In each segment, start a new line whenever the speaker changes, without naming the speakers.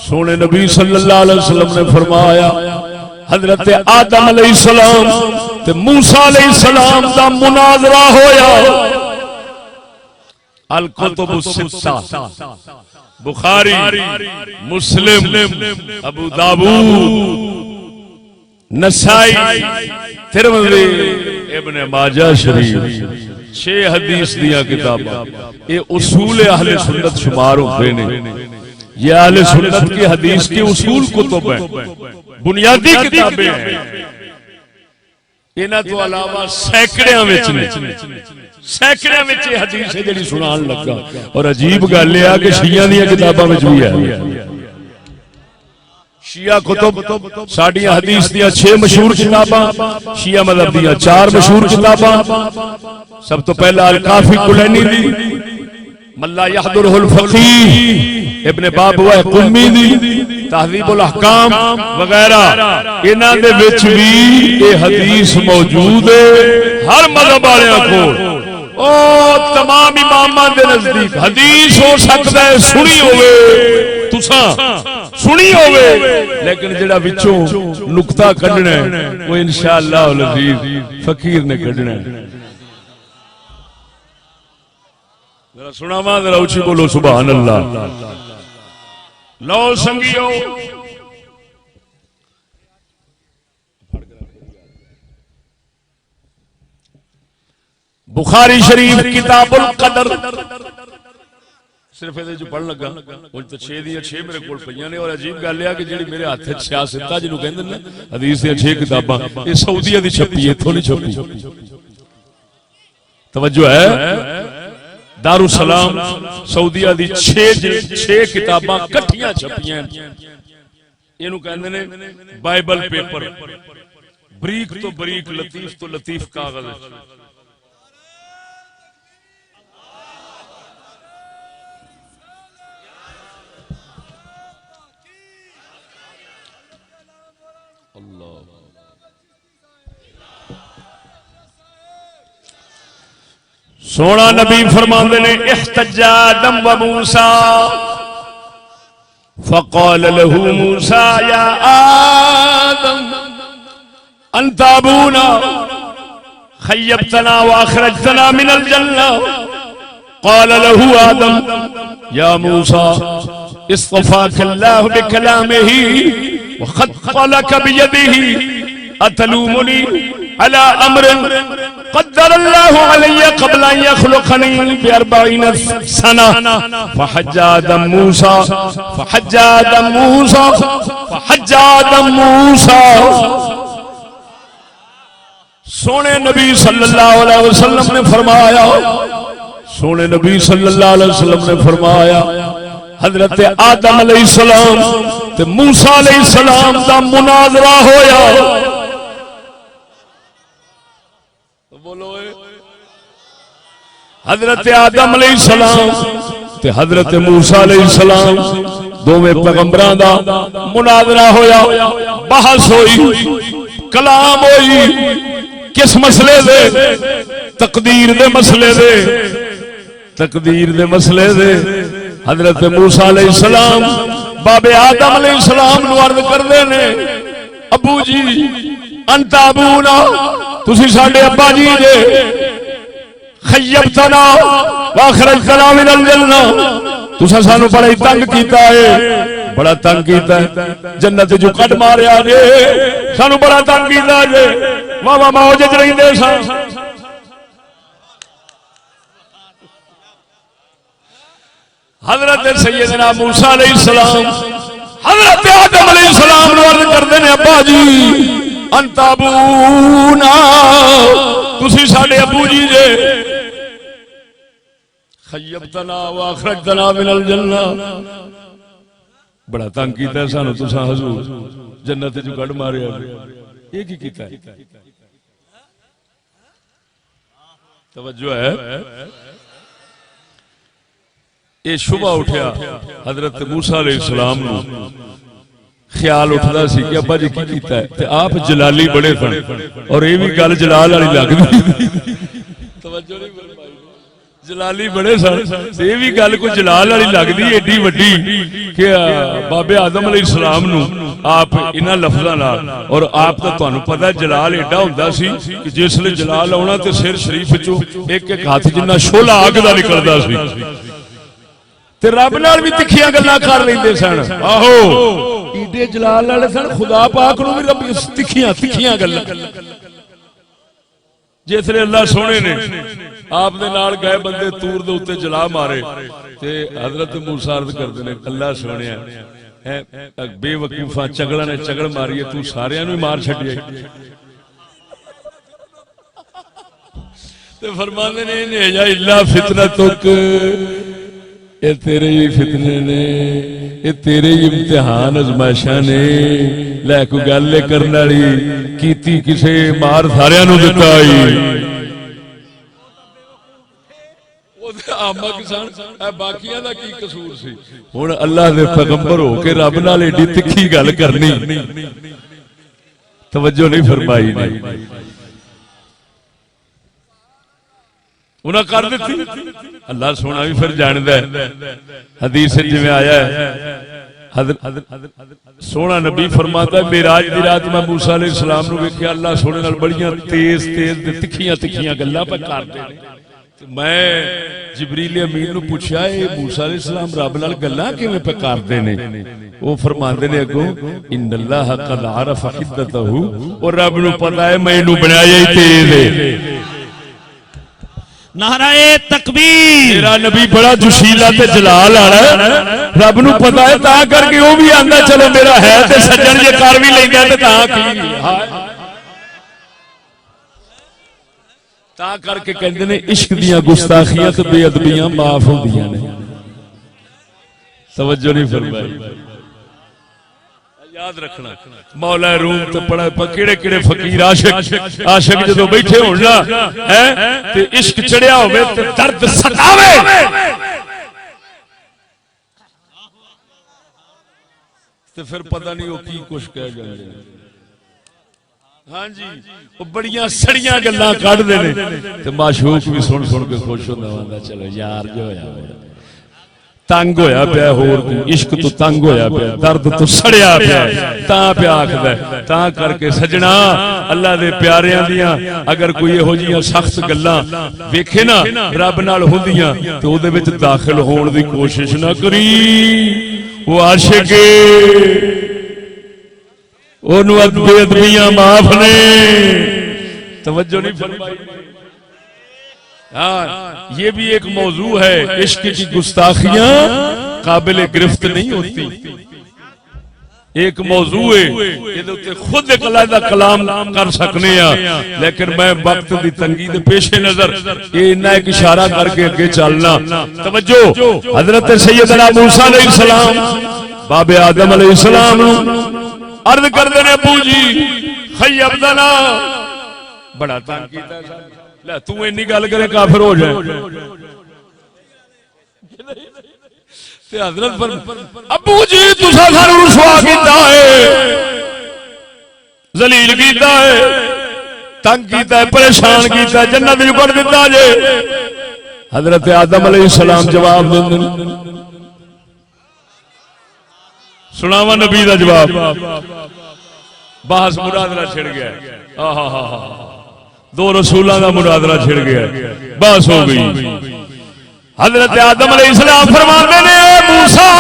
سونے نبی صلی اللہ علیہ وسلم نے فرمایا حضرت آدم علیہ السلام تے موسیٰ علیہ السلام دا مناظرہ ہویا. الکتب الستہ بخاری مسلم ابو داؤد نسائی ترمذی ابن ماجہ شریف 6 حدیث دیا کتاباں. یہ اصول اہل سنت شمار ہوتے ہیں. یہ اہل سنت کی حدیث کی اصول کتب ہیں, بنیادی کتابیں ہیں. انہاں تو علاوہ سینکڑیاں وچ حدیث ہے جڑی سنان لگا. اور عجیب گل یہ کہ شیعہ دی کتاباں وچ بھی ہے. شیعہ کتب ساڈیاں حدیث دیاں 6 مشہور کتاباں, شیعہ مذہب دیاں 4 مشہور کتاباں. سب تو پہلا الکافی کلینی دی, ملا یحضرہ الفقیہ ابن بابوہ قمی دی, تہذیب الاحکام وغیرہ. انہاں دے وچ بھی یہ حدیث موجود ہے ہر مذہب والیاں کول. او تمام اماماں دے نزدیک حدیث ہو سکتا ہے سنی ہوئے, تساں سنی ہوئے, لیکن جڑا وچوں نقطہ کڈنا ہے وہ انشاءاللہ العزیز فقیر نے کڈنا ہے. ذرا سناواں, ذرا اونچی بولو سبحان اللہ. لو سنگیو بخاری شریف کتاب القدر صرف یہ جو پڑھ لگا وہ تو 6 دیا 6 میرے کول پئیاں نے. اور عجیب گل ہے کہ جڑی میرے ہاتھ وچ سیاست جنوں کہندے نے حدیث دی 6 کتاباں, یہ سعودیہ دی چھپی ہے, ایتھوں نہیں چھپی. توجہ ہے, دارالسلام سعودیہ دی 6 کتاباں کٹھیاں چھپیاں. اینو کہندے نے بائبل پیپر, بریک تو بریک, لطیف تو لطیف کاغذ. سونا نبی فرماندے نے احتج آدم و موسیٰ فقال له موسیٰ یا آدم انت ابونا خیبتنا واخرجتنا من الجنہ. قال له آدم یا موسیٰ اصطفاك اللہ بکلامه وخط لك بيده اتلومني على امر قدر الله علي قبل ان يخلقني ب40 سنة. فحج آدم موسى. سونے نبی صلی اللہ علیہ وسلم نے فرمایا, سونے نبی صلی اللہ علیہ وسلم نے فرمایا حضرت آدم علیہ السلام تے موسیٰ علیہ السلام دا مناظرہ ہویا. بولو حضرت آدم علیہ السلام تے حضرت موسیٰ علیہ السلام دوویں پیغمبراں دا مناظرہ ہویا, بحث ہوئی, کلام ہوئی. کس مسئلے دے؟ تقدیر دے مسئلے دے. تقدیر دے مسئلے دے. حضرت موسیٰ علیہ السلام باب آدم علیہ السلام نو عرض کردے نے ابو جی انت ابونا, تسی ساڈے ابا جی جے. خیبتنا واخرجتنا من الجنہ, تساں سانو بڑا تنگ کیتا ہے, بڑا تنگ کیتا ہے, جنت جو کڈ ماریا جے, سانو بڑا تنگ کیتا جے, واہ واہ موج وچ رہندے سان. حضرت سیدنا موسیٰ علیہ السلام حضرت آدم علیہ السلام نو عرض کردے نے ابا جی انت ابونا, تسی ساڈے ابو جی جے. خیبتنا واخرجتنا من الجنہ, بڑا تنگ کیتا ہے سانو تساں حضور, جنت جو کڈ ماریا. یہ کی کیتا ہے؟ توجہ ہے. یہ شبہ اٹھیا حضرت موسیٰ علیہ السلام نو, خیال اٹھدا سی کہ ابا جی کی کیتا ہے. تے آپ جلالی بڑے سن, اور یہ بھی گل جلال والی لگدی. توجہ نہیں فرمائی, جلالی بڑے سن یہ بھی گل کوئی جلال والی لگتی ایڈی وڈی کہ بابے آدم علیہ السلام نو آپ انہاں لفظاں نال اور آپ دا تانوں پتہ جلال ایڈا ہوندا سی کہ جس لے جلال آونا تے سر شریف وچوں ایک ایک ہاتھ جنہ شعلہ اگ دا نکلدا سی تے رب نال بھی تکھیاں گلاں کر لیندے سن آہو ایڈے جلال والے سن خدا پاک نو بھی رب تکھیاں گلاں جس لے اللہ سونے نے آپ دے نال گئے بندے تور دے اوتے جلا مارے تے حضرت موسیٰ عرض کردے نے اللہ سونیا بے وقوفاں چگڑا نے چگڑ ماری ہے تو سارے نو مار چھڈیا تے فرماندے نے نے یا الا فتنتک اے تیرے ہی فتنے نے اے تیرے ہی امتحان ازمائشاں نے لے کو گل کرن والی کیتی کسے مار سارے نو دتا ائی آما کسان باقیاں دا کی قصور سی ہن اللہ دے پیغمبر ہو کے رب نال ایڈی تکھی گل کرنی توجہ نہیں فرمائی نہیں انہاں کر دیتی اللہ سونا بھی پھر جاندا ہے حدیث جویں آیا ہے حضرت سونا نبی فرماتا ہے معراج دی رات میں موسیٰ علیہ السلام نو ویکھیا اللہ سونے نال بڑیاں تیز تے تکھیاں گلاں پہ کردے میں جبریل امین نو پوچھا اے موسیٰ علیہ السلام رب نال گلاں کیویں پہ کردے نے وہ فرماندے نے اگوں ان اللہ قد عرف حدتہ اور رب نو پتہ ہے میں نو بنایا ہی تیز ہے
نعرہ تکبیر
میرا نبی بڑا جوشیلا تے جلال والا ہے رب نو پتہ ہے تا کر کے وہ بھی آندا چلو میرا ہے تے سجن جے کر بھی لیندا تے تا کر کے کہندے نے عشق دیاں گستاخیاں تے بے ادبیاں معاف ہوندیاں نے توجہ نہیں فرمائی یاد رکھنا مولا روم تے پڑا کیڑے کیڑے فقیر عاشق جدوں بیٹھے ہون نا ہیں تے عشق چڑھیا ہوے تے درد ستاوے تے پھر پتہ نہیں وہ کی کچھ کہہ جاندے ہاں جی وہ بڑیاں سڑیاں گلاں کڈ دے نے تے معشوق بھی سن سن کے خوش ہوندا ہوندا چلو یار جو ہویا تنگ ہویا پیا ہور عشق تو تنگ ہویا پیا درد تو سڑیا پیا تاں پیا آکھدا ہے تاں کر کے سجنا اللہ دے پیاریاں دیاں اگر کوئی ہو جیاں سخت گلاں ویکھے نا رب نال ہوندیاں تے او دے وچ داخل ہون دی کوشش نہ کری وہ عاشق اونوں بے ادبیاں معاف نے توجہ نہیں فرمائی ہاں یہ بھی ایک موضوع ہے عشق کی گستاخیاں قابل گرفت نہیں ہوتی ایک موضوع ہے یہ خود ایک علیحدہ کلام کر سکنے ہیں لیکن میں وقت دی تنگی دے پیش نظر یہ انہا ایک اشارہ کر کے اگے چلنا توجہ حضرت سیدنا موسیٰ علیہ السلام باب آدم علیہ السلام عرض کر دینے ابو جی خیب دنا بڑا تنگ کیتا ہے لے تو اینی گل کرے کافر ہو جائے تے حضرت ابو جی تسا سانو رسوا کیتا ہے ذلیل کیتا ہے تنگ کیتا ہے پریشان کیتا ہے جنت وچ کڈ دتا جے حضرت آدم علیہ السلام جواب دین سناوا نبی دا جواب بحث مناظرہ چھڑ گیا دو رسولاں دا مناظرہ چھڑ گیا بحث ہو گئی حضرت آدم علیہ السلام فرماتے نے موسیٰ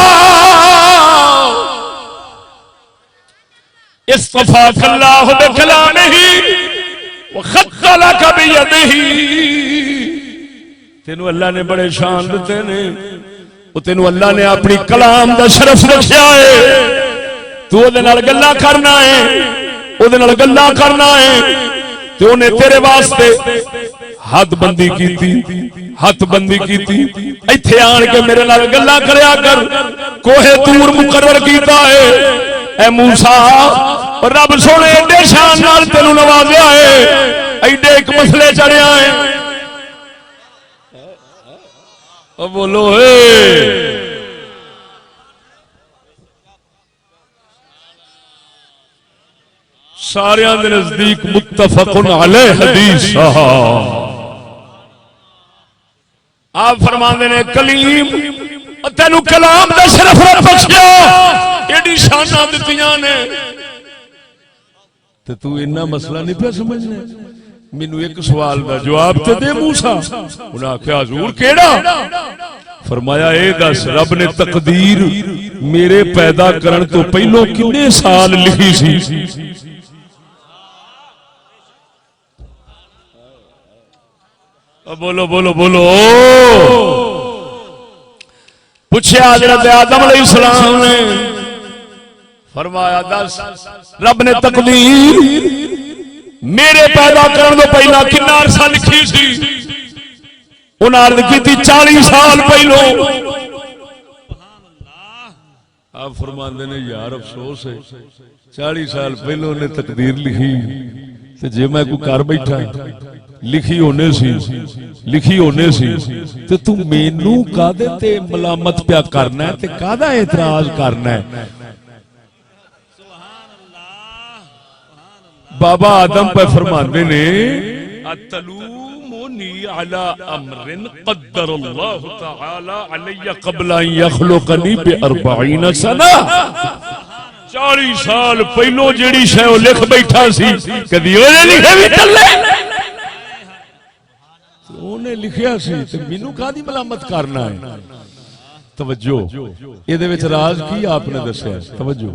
اصطفاک اللہ بکلامہ وخط لک بیدہ تینو اللہ نے بڑے شان دیتے نے تینو اللہ نے اپنی کلام دا شرف رکھیا ہے تو او دے نال گلاں کرنا ہے او دے نال گلاں کرنا ہے تو انہیں تیرے واسطے حد بندی کیتی ایتھے آن کے میرے نال گلاں کریا کر کوہ طور مقرر کیتا ہے اے موسیٰ رب سونے ایڈے شان نال تینو نوازیا ہے ایڈے ایک مسئلے چڑھیا ہے اب بولو سارے دے نزدیک متفق علیہ حدیث فرماندے نے کلیم تینو کلام دا شرف رب بخشیا ایڈی شاناں دتیاں نے تے تو اتنا مسئلہ نہیں پیا سمجھنا مینوں ایک سوال دا جواب تے دے موسیٰ انہاں آکھیا حضور کیڑا فرمایا اے دس رب نے تقدیر میرے پیدا کرن تو پہلو کنے سال لکھی سی بولو بولو بولو پوچھا حضرت آدم علیہ السلام نے فرمایا دس رب نے تقدیر میرے پیدا کرن تو پہلا کنا عرصہ لکھی سی انہاں عرض کی 40 سال پہلو آپ فرماندے نے یار افسوس ہے 40 سال پہلو نے تقدیر لکھی تے جے میں کوئی کر بیٹھا لکھی ہونے سی تے تو مینوں کادے تے ملامت پیا کرنا ہے تے کادا اعتراض کرنا ہے بابا آدم پہ فرماندے نے اتلومنی علی امر قدر اللہ تعالی علی قبل ان یخلقنی ب40 سنہ 40 سال پہلو جیڑی شے او لکھ بیٹھا سی کدی او نے لکھے بھی چلے اونے لکھیا سی تے مینوں کادی ملامت کرنا ہے توجہ اے دے وچ راز کی آپ نے دسیا توجہ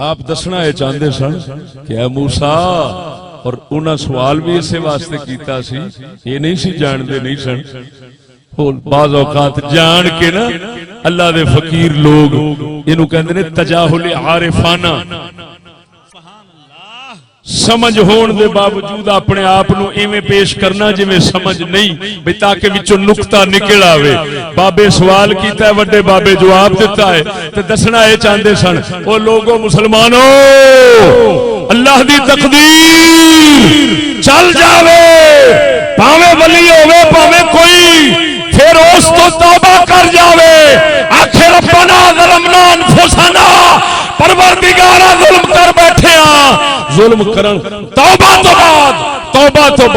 آپ دسنا یہ چاہتے سن کہ اے موسیٰ اور انہاں سوال بھی اسے واسطے کیتا سی یہ نہیں سی جان دے نہیں سن بعض اوقات جان کے نا اللہ دے فقیر لوگ انہوں کہندے نے تجاہل عارفانہ سمجھ ہون دے باوجود اپنے آپ نو ایویں پیش کرنا جویں سمجھ نہیں بھئی تاکہ وچوں نقطہ نکل آوے بابے سوال کیتا ہے وڈے بابے جواب دیتا ہے تے دسنا اے چاہندے سن او لوگوں مسلمانوں اللہ دی تقدیر چل جاوے پاویں ولی ہوے پاویں کوئی پھر اس تو توبہ کر جاوے آخر ربنا ظلمنا انفسنا پروردگارا ظلم کر بیٹھے ہاں ظلم کرن توبہ تو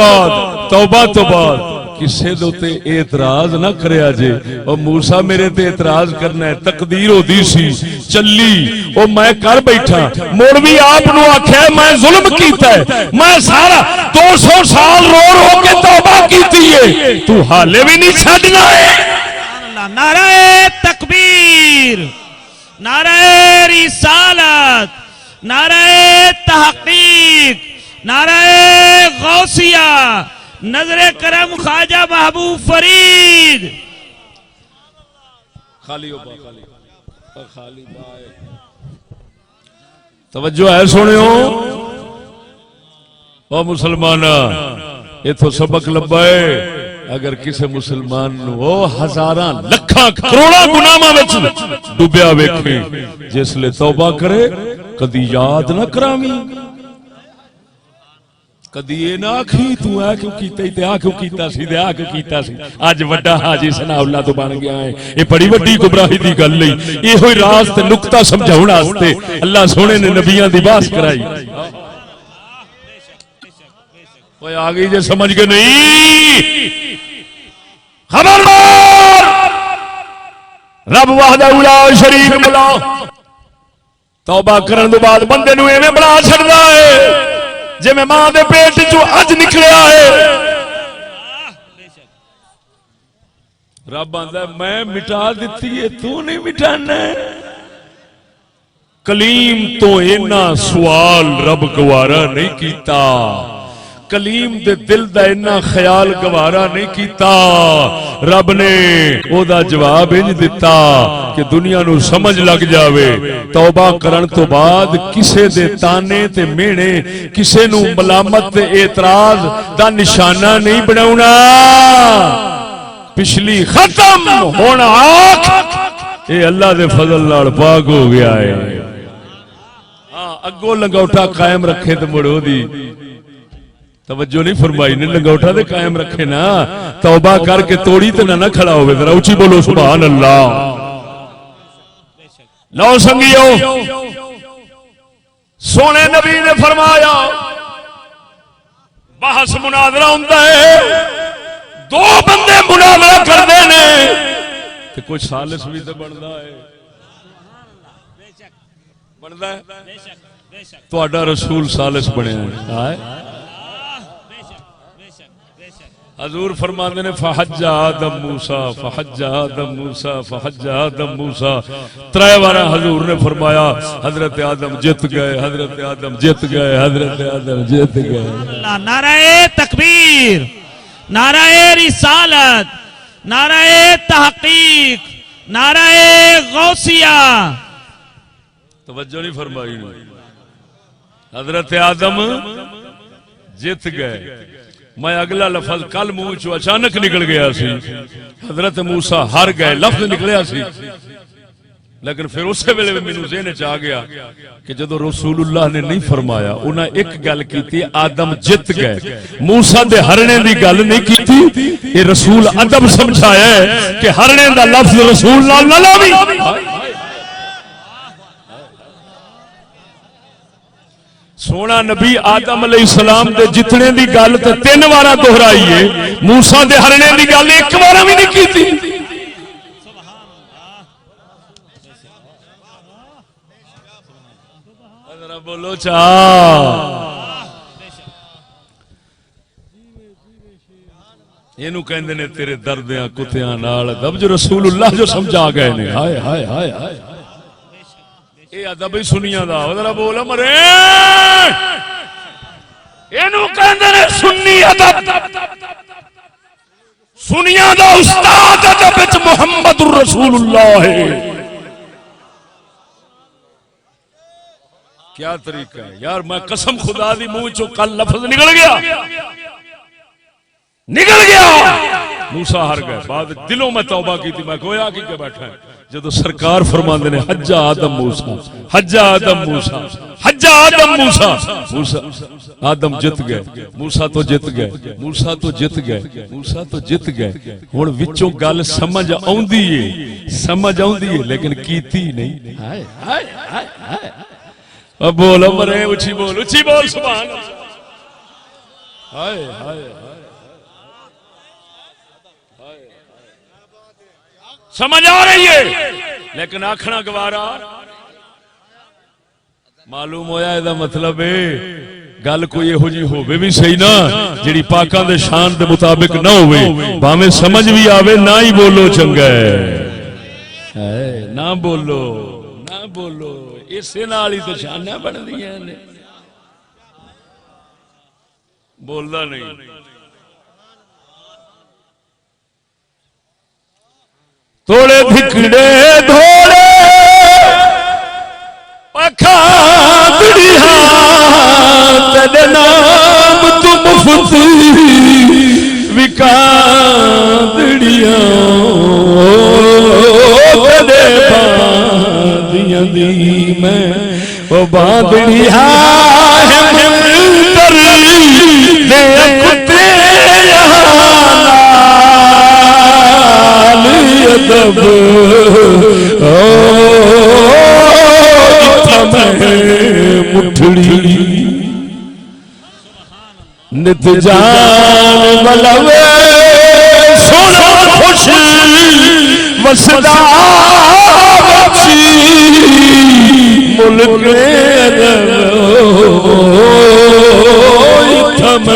بعد کسے دوتے اعتراض نہ کریا جے او موسیٰ میرے تے اعتراض کرنا ہے تقدیر ہو دی سی چلی او میں کر بیٹھا موڑوی آپ نو آکھے میں ظلم کیتا ہے میں سارا 200 سال رو رو کے توبہ کیتی ہے تو حالے بھی نہیں چھڑنا ہے
نعرہ تکبیر نعرہ رسالت نعرہ تحقیق نعرہ غوثیہ نظر کرم خواجہ محبوب فرید
خالی بائے توجہ ہے سنیو او مسلمانہ یہ تو سبق لبائے اگر کسی مسلمان نو ہزاراں لکھاں کروڑاں گناہاں وچ ڈوبیا ویکھے جس لے توبہ کرے کدی یاد نہ کراویں کدی اے نہ آکھی تو آ کیوں کیتا تے آ کیوں کیتا سی تے آ کیوں کیتا سی اج وڈا حاجی ثنا اللہ تو بن گیا ہے یہ بڑی وڈی گمراہی دی گل نہیں یہ ہوئی راز تے نقطہ سمجھاون واسطے اللہ سونے نے نبیاں دی باس کرائی کوئی آگئی جے سمجھ کے نہیں خبردار رب وحدہ لا شریک بلا توبہ کرن دے بعد بندے نو ایویں بنا چھڑدا ہے جے میں ماں دے پیٹ چوں اج نکلیا ہے رب آندا میں مٹا دتی ہے تو نہیں مٹانا کلیم تو اینا سوال رب گوارا نہیں کیتا کلیم دے دل دا اینا خیال گوارا نہیں کیتا رب نے او دا جواب انج دیتا کہ دنیا نو سمجھ لگ جاوے توبہ کرن تو بعد کسے دے تانے تے مینے کسے نو ملامت تے اعتراض دا نشانہ نہیں بناونا پچھلی ختم ہونا آنکھ اے اللہ دے فضل لڑ پاک ہو گیا ہے اگو لنگوٹا قائم رکھے تو مڑو دی توجہ نہیں فرمائی نے لنگوٹا دے قائم رکھے نا توبہ کر کے توڑی تے نہ کھڑا ہوئے ذرا اونچی بولو سبحان اللہ لو سنگیو سونے نبی نے فرمایا بحث مناظرہ ہوندا ہے دو بندے مناظرہ کرتے ہیں تو کچھ ثالث بھی تو بنتا ہے تہاڈا رسول ثالث بنیا ہے حضور فرماندے نے فحج آدم موسیٰ فحج آدم موسیٰ فحج آدم موسیٰ ترے بار حضور نے فرمایا حضرت آدم جت گئے حضرت آدم جت گئے حضرت آدم جت گئے
نعرہ تکبیر نعرہ رسالت نعرہ تحقیق نعرہ غوثیہ
توجہ نہیں فرمائی حضرت آدم جت گئے میں اگلا لفظ کل منہ چو اچانک نکل گیا سی حضرت موسیٰ ہار گئے لفظ نکلیا سی لیکن پھر اسے ویلے مینوں ذہن چ آ گیا کہ جدو رسول اللہ نے نہیں فرمایا انہاں ایک گل کیتی آدم جت گئے موسیٰ دے ہرنے دی گل نہیں کیتی یہ رسول ادب سمجھایا ہے کہ ہرنے دا لفظ رسول نہ لاوی سونا نبی آدم علیہ السلام دے جتنے دی گل تے 3 بار دہرائی ہے موسیٰ دے ہرنے دی گل ایک بار بھی نہیں کیتی ذرا بولو چا اینو کہندے نے تیرے دردیاں کتیاں نال ادب جو رسول اللہ جو سمجھا گئے نے ہائے ہائے ہائے ہائے اے ادب ہی سنیاں دا ذرا بول مرے اینو کہندے نے سنی ادب سنیاں دا استاد ادب وچ محمد رسول اللہ ہے کیا طریقہ ہے یار میں قسم خدا دی منہ چوں کل لفظ نکل گیا موسیٰ ہار گئے بعد دلوں میں توبہ کی تھی میں گویا کی کے بیٹھا ہے جدو سرکار فرماندے نے حج آدم موسیٰ حج آدم موسیٰ حج آدم موسیٰ آدم جت گئے موسیٰ تو جت گئے موسیٰ تو جت گئے موسیٰ تو جت گئے ہن وچوں گل سمجھ آوندی ہے لیکن کیتی نہیں ہائے ہائے ہائے اب بول مرے اچھی بول سبحان اللہ ہائے ہائے سمجھ آ رہی ہے لیکن آکھنا گوارا معلوم ہویا ادا مطلب ہے گل کوئی یہو جی ہوے بھی صحیح نا جڑی پاکاں دے شان دے مطابق نہ ہوے بھاویں سمجھ بھی آوے نہ ہی بولو چنگا ہے نہ بولو اسے نال ہی تو شاناں بندیاں نے بولدا نہیں تھوڑے دھکڑے دھوڑے پکھاندڑیاں تیرے نام تو مفت وکاندڑیاں تیرے باندیاں دی میں وہ باندڑیاں ہے منتر دے کتے ادب مٹھڑی نت جان ملوے سونا خوش وسدا بچی ملک ادب